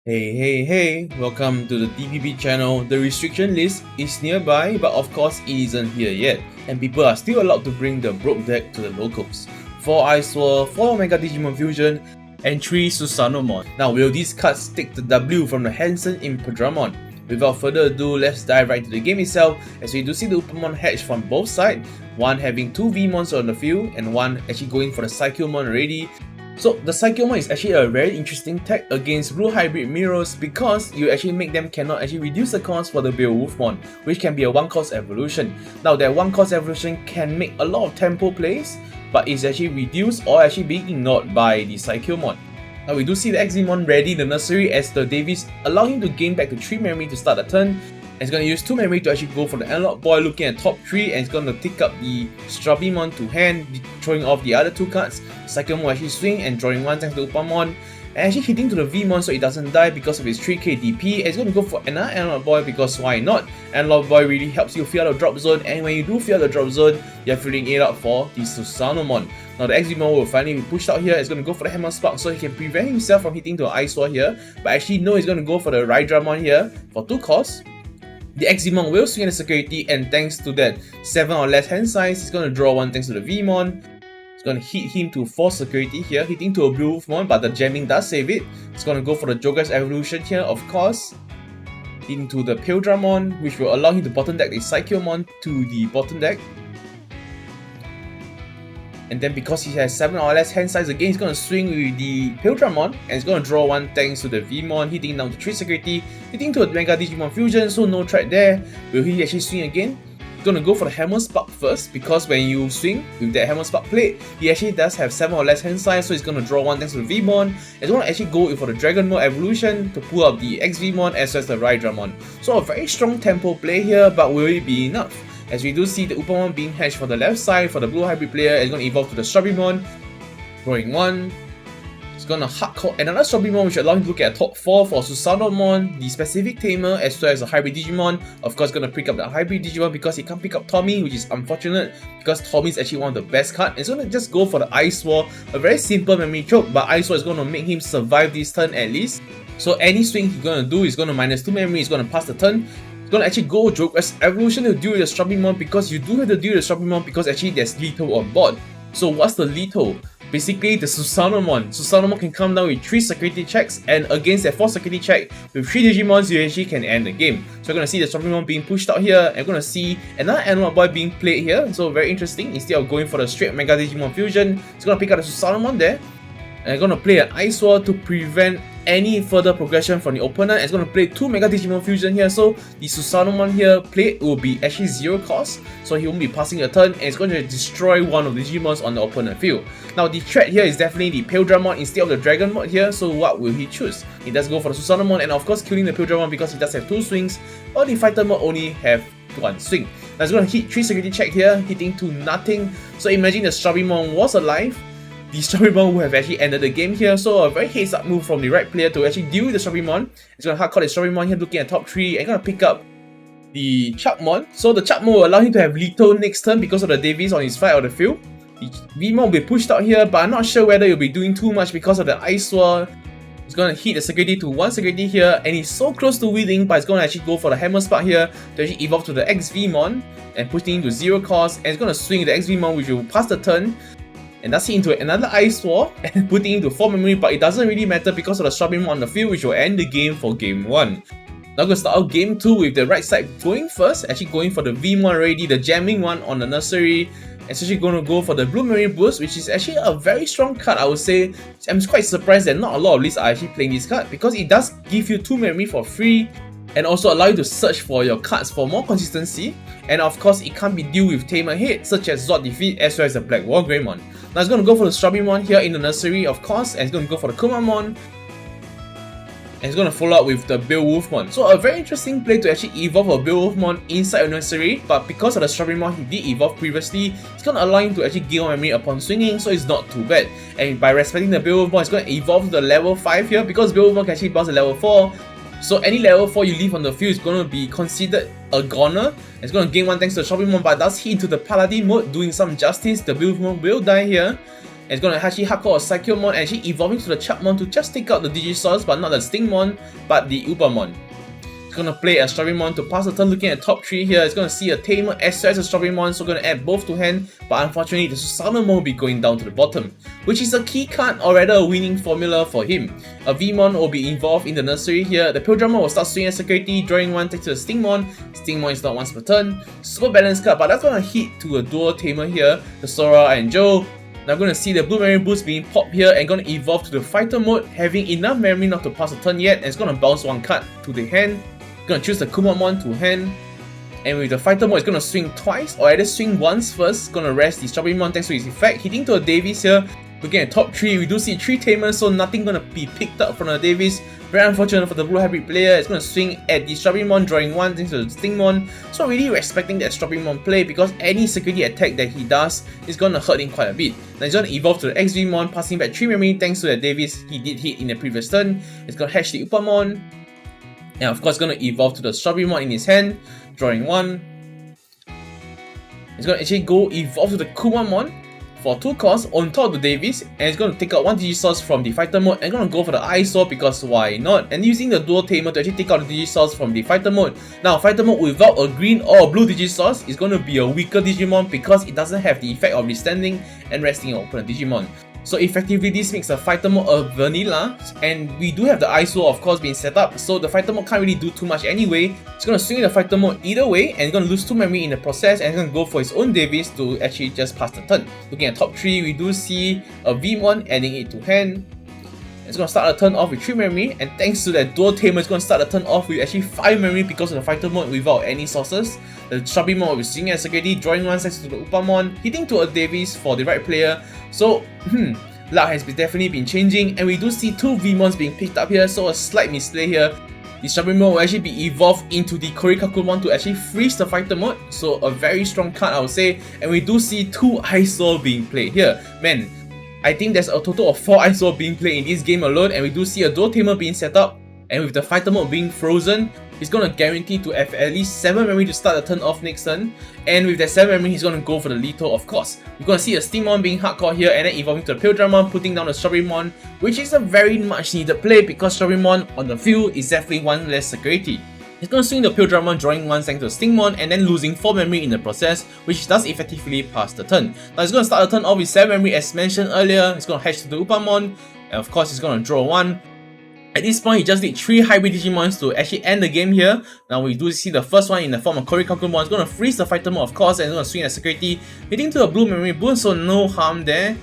Hey, welcome to the DPP channel. The restriction list is nearby, but of course it isn't here yet, and people are still allowed to bring the broke deck to the locals. 4 Ice Swirl, 4 Mega Digimon Fusion, and 3 Susanomon. Now, will these cards take the W from the handsome Imperialdramon? Without further ado, let's dive right into the game itself, as we do see the Upamon hatch from both sides, one having 2 V-Mons on the field, and one actually going for the Psychomon already. So the Psychomon is actually a very interesting tech against blue hybrid mirrors because you actually make them cannot actually reduce the cost for the Beowulfmon, which can be a 1-cost evolution. Now that 1-cost evolution can make a lot of tempo plays, but is actually reduced or actually being ignored by the Psychomon. Now we do see the Eximon ready in the nursery as the Davies allow him to gain back to 3 memory to start the turn. And it's going to use 2 memory to actually go for the Analog Boy looking at top 3, and it's going to pick up the Strabimon to hand, throwing off the other 2 cards. Psychomon will actually swing and drawing 1 thanks to Upamon, and actually hitting to the V-Mon so it doesn't die because of its 3k DP. And it's going to go for another Analog Boy because why not? Analog Boy really helps you fill out the drop zone, and when you do fill out the drop zone, you're filling it out for the Susanomon. Now the Eximon will finally be pushed out here. It's going to go for the Hammer Spark so he can prevent himself from hitting to an Ice Wall here, but actually no, he's going to go for the Hydramon here for 2 costs. The Eximon will swing the security, and thanks to that 7 or less hand size, he's going to draw 1 thanks to the V-Mon. It's going to hit him to 4 security here, hitting to a Beowulfmon, but the jamming does save it. It's going to go for the Joker's Evolution here, of course, into the Imperialdramon, which will allow him to bottom deck the Psychomon to the bottom deck. And then because he has 7 or less hand size again, he's going to swing with the Imperialdramon, and he's going to draw 1 thanks to the V-Mon, hitting down to 3 security, hitting to a Mega Digimon Fusion, so no threat there. Will he actually swing again? He's going to go for the Hammer Spark first, because when you swing with that Hammer Spark plate, he actually does have 7 or less hand size, so he's going to draw 1 thanks to the V-Mon. And he's going to actually go for the Dragon Mode Evolution to pull up the X-V-Mon as well as the Hydramon. So a very strong tempo play here, but will it be enough? As we do see the Upamon being hatched for the left side for the blue hybrid player, it's going to evolve to the Strabimon, drawing 1. It's going to hardcore another Strabimon, which allows him to look at top 4 for Susanomon, the specific tamer, as well as a hybrid Digimon. Of course, going to pick up the hybrid Digimon because he can't pick up Tommy, which is unfortunate because Tommy is actually one of the best cards. It's going to just go for the Ice Wall, a very simple memory choke, but Ice Wall is going to make him survive this turn at least. So any swing he's going to do is going to minus 2 memory, he's going to pass the turn. Going to actually go Joker's Evolution to deal with the Strabimon because you do have to deal with the Strabimon because actually there's lethal on board. So what's the lethal? Basically the Susanomon. Susanomon can come down with 3 security checks, and against that 4 security check with 3 Digimons you actually can end the game. So you're going to see the Strabimon being pushed out here, and you're going to see another Analog Boy being played here. So very interesting. Instead of going for the straight Mega Digimon Fusion, it's going to pick up the Susanomon there. And going to play an Ice Wall to prevent any further progression from the opponent. It's going to play 2 Mega Digimon Fusion here, so the Susanomon here played will be actually 0 cost, so he won't be passing a turn, and it's going to destroy one of the Digimons on the opponent field. Now the threat here is definitely the Imperialdramon instead of the Dragon Mode here, so what will he choose? He does go for the Susanomon, and of course killing the Imperialdramon because he does have 2 swings, or the Fighter Mode only have 1 swing. Now it's going to hit 3 security check here, hitting to nothing, so imagine the Strabimon was alive, the Strabimon would have actually ended the game here, so a very heads up move from the right player to actually deal with the Strabimon. It's going to hardcore the Strabimon here looking at top 3 and going to pick up the Chapmon. So the Chapmon will allow him to have lethal next turn because of the Davies on his side of the field. The V-Mon will be pushed out here, but I'm not sure whether he'll be doing too much because of the Ice Wall. He's going to hit the security to 1 security here, and he's so close to winning, but he's going to actually go for the Hammer Spark here to actually evolve to the X-V-Mon and pushing him to 0 cost, and he's going to swing the X-V-Mon, which will pass the turn. And that's it into another Ice Wall and putting into 4 memory, but it doesn't really matter because of the Strabimon on the field, which will end the game for game 1. Now we're going to start out game 2 with the right side going first, actually going for the V-Mon already, the jamming one on the nursery. Especially going to go for the Blue Memory Boost, which is actually a very strong card, I would say. I'm quite surprised that not a lot of lists are actually playing this card because it does give you 2 memory for free and also allow you to search for your cards for more consistency. And of course, it can't be dealt with Tamer Head, such as Zord Defeat as well as the Black War Greymon. Now it's going to go for the Strabimon here in the nursery, of course, and it's going to go for the Kumamon. And it's going to follow up with the Beowulfmon. So a very interesting play to actually evolve a Beowulfmon inside a nursery, but because of the Strabimon he did evolve previously, it's going to allow him to actually gain 1 memory upon swinging, so it's not too bad. And by respecting the Beowulfmon, it's going to evolve to the level 5 here, because Beowulfmon can actually bounce to level 4. So any level 4 you leave on the field is going to be considered a goner. It's going to gain 1 thanks to the Strabimon, but does hit into the Paladin mode, doing some justice. The Beowulfmon will die here. And it's gonna actually hardcore a Psychomon and actually evolving to the Chapmon to just take out the Digisource, but not the Stingmon, but the Upamon. It's gonna play a Strawberrymon to pass the turn. Looking at top 3 here, it's gonna see a Tamer as well as a Strawberrymon, so gonna add both to hand, but unfortunately the Susanomon will be going down to the bottom, which is a key card or rather a winning formula for him. A Vmon will be involved in the nursery here. The Imperialdramon will start swinging as security, drawing 1 thanks to the Stingmon. Stingmon is not once per turn. Super balanced card, but that's gonna hit to a dual Tamer here, the Sora and Joe. Now I'm going to see the blue memory boost being popped here and going to evolve to the fighter mode, having enough memory not to pass a turn yet, and it's going to bounce 1 card to the hand. Going to choose the Kumamon to hand, and with the fighter mode it's going to swing twice, or either swing once first. Going to rest the Strawberrymon thanks to his effect, hitting to a Davies here. Looking at top 3, we do see 3 Tamers, so nothing going to be picked up from the Davies. Very unfortunate for the blue hybrid player. It's going to swing at the Strawberrymon, drawing 1 thanks to the Stingmon. So really respecting that Strawberrymon play, because any security attack that he does is going to hurt him quite a bit. Now he's going to evolve to the XVmon, passing back 3 memory thanks to the Davies he did hit in the previous turn. It's going to hatch the Upamon, and of course going to evolve to the Strawberrymon in his hand, drawing 1. It's going to actually go evolve to the Kumamon for 2 costs on top of the Davies, and it's going to take out 1 Digisource from the fighter mode and going to go for the Eyesore, because why not? And using the dual Tamer to actually take out the Digisource from the fighter mode. Now fighter mode without a green or a blue Digisource is going to be a weaker Digimon, because it doesn't have the effect of restanding and resting your opponent Digimon. So effectively this makes the fighter mode a vanilla, and we do have the Eyesore of course being set up, so the fighter mode can't really do too much anyway. It's going to swing the fighter mode either way, and it's going to lose 2 memory in the process, and it's going to go for his own Davies to actually just pass the turn. Looking at top 3, we do see a Vmon adding it to hand. It's going to start the turn off with 3 memory, and thanks to that dual Tamer, it's going to start the turn off with actually 5 memory because of the fighter mode without any sources. The Strawberrymon will be swinging as security, drawing 1 thanks to the Upamon, hitting to a Davies for the right player. So, luck has definitely been changing, and we do see 2 Vmons being picked up here, so a slight misplay here. The Strawberrymon will actually be evolved into the Korikakumon to actually freeze the fighter mode, so a very strong card I would say, and we do see 2 Eyesore being played here. Man, I think there's a total of 4 Eyesore being played in this game alone, and we do see a dual Tamer being set up, and with the fighter mode being frozen, he's going to guarantee to have at least 7 memory to start the turn off next turn, and with that 7 memory he's going to go for the lethal of course. We're going to see a Stingmon being hardcore here, and then evolving to the Imperialdramon, putting down the Strawberrymon, which is a very much needed play, because Strawberrymon on the field is definitely 1 less security. He's going to swing the Imperialdramon, drawing 1 thanks to the Stingmon, and then losing 4 memory in the process, which does effectively pass the turn. Now he's going to start the turn off with 7 memory as mentioned earlier. He's going to hatch to the Upamon, and of course he's going to draw 1. At this point, he just need 3 hybrid Digimons to actually end the game here. Now we do see the first one in the form of Korikakumon. It's going to freeze the fighter mode of course, and it's going to swing at security, hitting to a blue memory boost, so no harm there.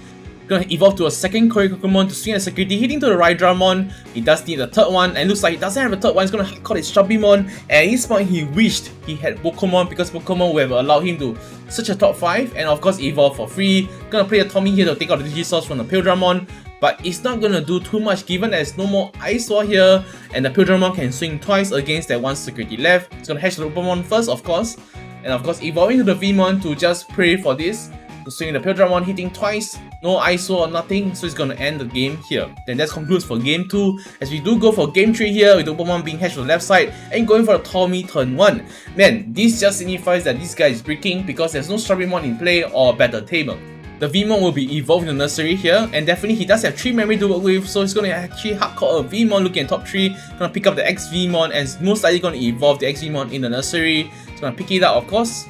Going to evolve to a second Korikakumon to swing at security, hitting to the Hydramon. He does need a third one, and looks like he doesn't have a third one. He's going to hardcore his Strawberrymon, and at this point he wished he had Pokemon, because Pokemon would have allowed him to search a top 5 and of course evolve for free. Going to play a Tommy here to take out the Digisource from the Imperialdramon, but it's not going to do too much given there's no more Eyesore here, and the Imperialdramon can swing twice against that 1 security left. It's going to hatch the Upamon first of course, and of course evolving to the Vmon to just pray for this. To swing the Imperialdramon, hitting twice, no Eyesore or nothing, so it's going to end the game here. Then that concludes for game 2, as we do go for game 3 here with the Upamon being hatched on the left side and going for the Tommy turn 1. Man, this just signifies that this guy is breaking, because there's no Strawberrymon in play or better Tamer. The Vmon will be evolved in the nursery here, and definitely he does have 3 memory to work with, so he's going to actually hardcore a Vmon. Looking at top 3, going to pick up the XVmon, and is most likely going to evolve the XVmon in the nursery. He's going to pick it up of course,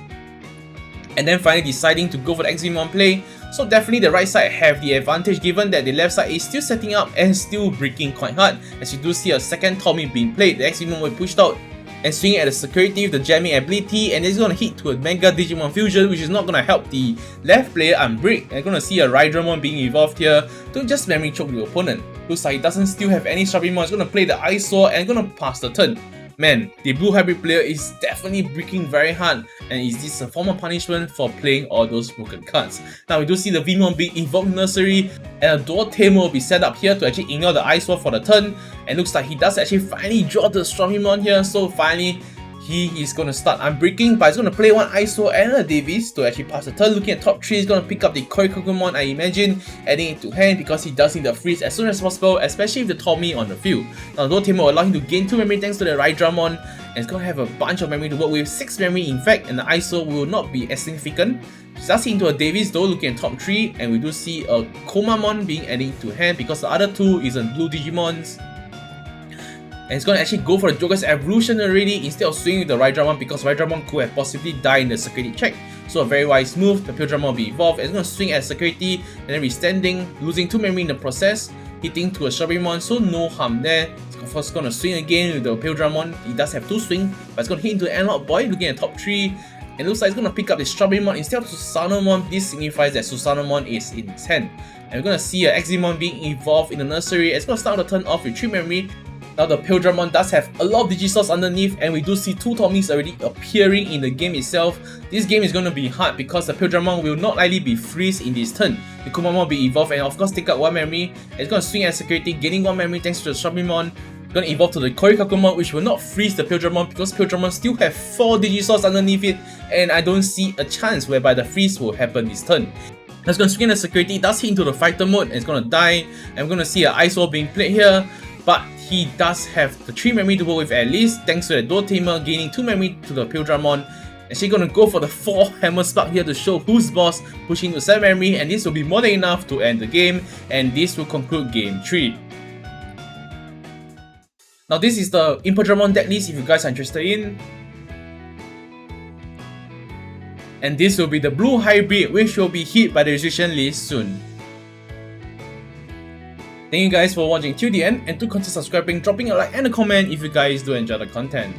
and then finally deciding to go for the XVmon play. So definitely the right side have the advantage, given that the left side is still setting up and still breaking quite hard, as you do see a second Tommy being played. The XVmon will be pushed out and swinging at the security with the jamming ability, and it's going to hit to a Mega Digimon Fusion, which is not going to help the left player unbreak. And going to see a Hydramon being evolved here to just memory choke the opponent. Looks like he doesn't still have any Strawberrymon. It's going to play the Eyesore and going to pass the turn. Man, the blue hybrid player is definitely breaking very hard, and is this a form of punishment for playing all those broken cards? Now we do see the Vmon being evoked nursery, and a dual Tamer will be set up here to actually ignore the Eyesore for the turn, and looks like he does actually finally draw the Strawberrymon here, so finally he is going to start unbreaking, but he's going to play 1 Eyesore and a Davies to actually pass the turn. Looking at top 3, he's going to pick up the Korikakumon, I imagine, adding it to hand, because he does need the freeze as soon as possible, especially with the Tommy on the field. Now the dual Tamer will allow him to gain 2 memory thanks to the Hydramon, and it's going to have a bunch of memory to work with, 6 memory in fact, and the Eyesore will not be as significant. That's into a Davis though, looking at top 3, and we do see a Komamon being added to hand because the other 2 isn't blue Digimons. And it's gonna actually go for the Joker's Evolution already instead of swinging with the Hydramon because Hydramon could have possibly died in the security check. So a very wise move, the Imperialdramon will be evolved, and it's gonna swing at security and then restanding, losing 2 memory in the process, hitting to a Strawberrymon, so no harm there. It's first gonna swing again with the Imperialdramon. He does have 2 swing, but it's gonna hit into the Analog Boy, looking at top 3. And it looks like it's gonna pick up the Strawberrymon instead of Susanomon. This signifies that Susanomon is in his hand. And we're gonna see a Eximon being evolved in the nursery. It's gonna start the turn off with 3 memory. Now the Imperialdramon does have a lot of Digisource underneath, and we do see 2 Tommies already appearing in the game itself. This game is going to be hard because the Imperialdramon will not likely be freeze in this turn. The Komamon will be evolved and of course take out 1 memory. It's going to swing at security, gaining 1 memory thanks to the Strawberrymon. Going to evolve to the Korikakumon, which will not freeze the Imperialdramon because Imperialdramon still have 4 Digisource underneath it, and I don't see a chance whereby the freeze will happen this turn. It's going to swing at security, it does hit into the fighter mode, and it's going to die. And we're going to see an Ice Wall being played here, but he does have the 3 memory to work with at least, thanks to the Dual Tamer gaining 2 memory to the Imperialdramon. And she's gonna go for the 4 Hammer Spark here to show who's boss, pushing to 7 memory, and this will be more than enough to end the game, and this will conclude game 3. Now this is the Imperialdramon deck list if you guys are interested in. And this will be the blue hybrid, which will be hit by the restriction list soon. Thank you guys for watching till the end, and do consider subscribing, dropping a like and a comment if you guys do enjoy the content.